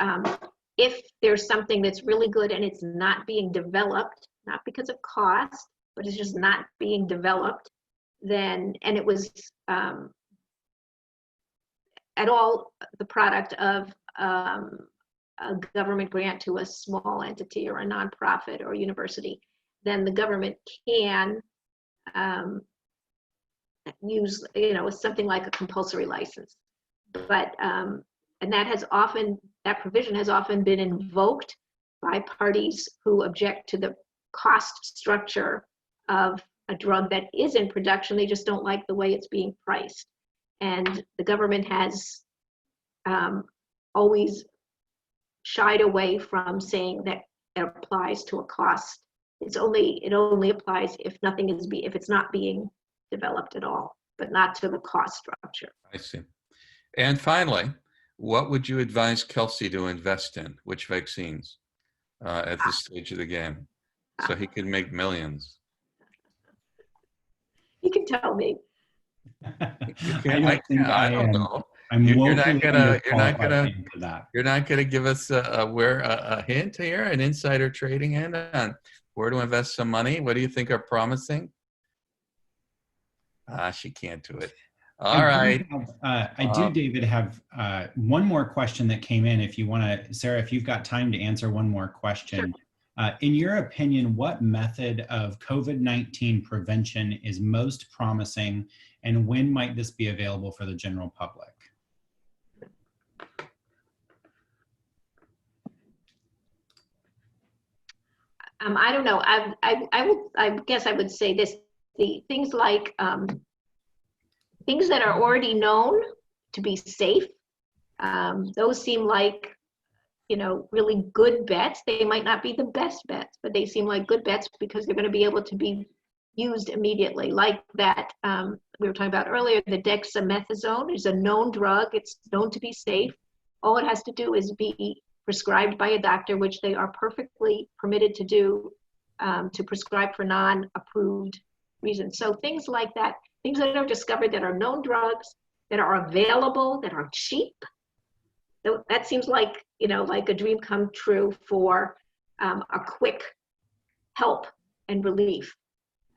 if there's something that's really good and it's not being developed, not because of cost, but it's just not being developed, then, and it was at all the product of a government grant to a small entity or a nonprofit or university, then the government can use, something like a compulsory license. But and that provision has often been invoked by parties who object to the cost structure of a drug that is in production. They just don't like the way it's being priced. And the government has always shied away from saying that it applies to a cost. It only applies if it's not being developed at all, but not to the cost structure. I see. And finally, what would you advise Kelsey to invest in? Which vaccines at this stage of the game, so he can make millions? You can tell me. I don't know. You're not gonna give us a hint here, an insider trading hint on where to invest some money. What do you think are promising? She can't do it. All right. I do, David, have one more question that came in. If you want to, Sarah, if you've got time to answer one more question. Sure. In your opinion, what method of COVID-19 prevention is most promising, and when might this be available for the general public? I don't know. I guess I would say this: the things like things that are already known to be safe. Those seem like, really good bets. They might not be the best bets, but they seem like good bets because they're going to be able to be used immediately. Like that we were talking about earlier, the dexamethasone is a known drug. It's known to be safe. All it has to do is be prescribed by a doctor, which they are perfectly permitted to do, to prescribe for non-approved reasons. So things like that, things that are discovered that are known drugs, that are available, that are cheap. That seems like, like a dream come true for a quick help and relief.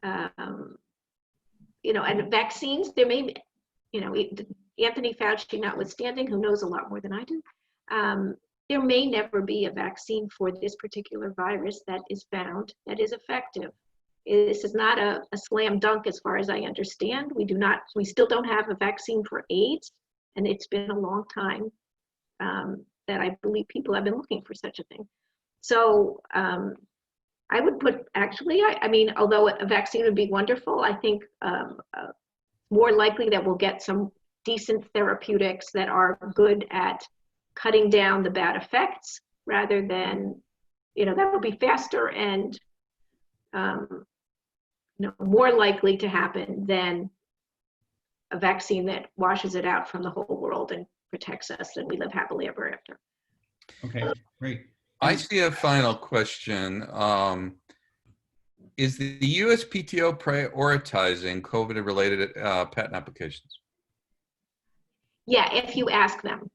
And vaccines, there may be, Anthony Fauci notwithstanding, who knows a lot more than I do, there may never be a vaccine for this particular virus that is found that is effective. This is not a slam dunk as far as I understand. We still don't have a vaccine for AIDS, and it's been a long time that I believe people have been looking for such a thing. So I would put, actually, I mean, although a vaccine would be wonderful, I think more likely that we'll get some decent therapeutics that are good at cutting down the bad effects, rather than, that will be faster and more likely to happen than a vaccine that washes it out from the whole world and protects us and we live happily ever after. Okay, great. I see a final question. Is the USPTO prioritizing COVID-related patent applications? Yeah, if you ask them.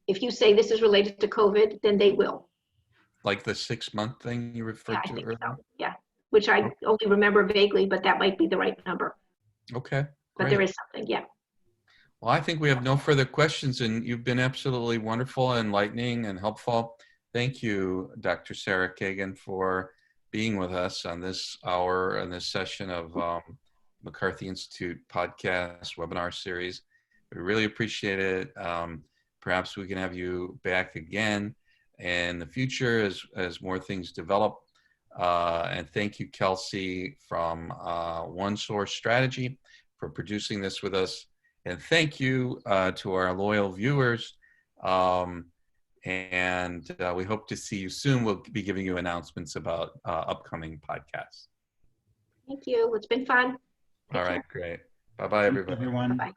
If you say this is related to COVID, then they will. Like the 6-month thing you referred to earlier? So. Yeah, which I only remember vaguely, but that might be the right number. Okay, but there is something, yeah. Well, I think we have no further questions, and you've been absolutely wonderful, enlightening, and helpful. Thank you, Dr. Sarah Kagan, for being with us on this hour and this session of McCarthy Institute podcast webinar series. We really appreciate it. Perhaps we can have you back again in the future as more things develop. And thank you, Kelsey from One Source Strategy, for producing this with us. And thank you to our loyal viewers. And we hope to see you soon. We'll be giving you announcements about upcoming podcasts. Thank you. It's been fun. All right, great. Bye-bye, everybody. Everyone. Bye-bye.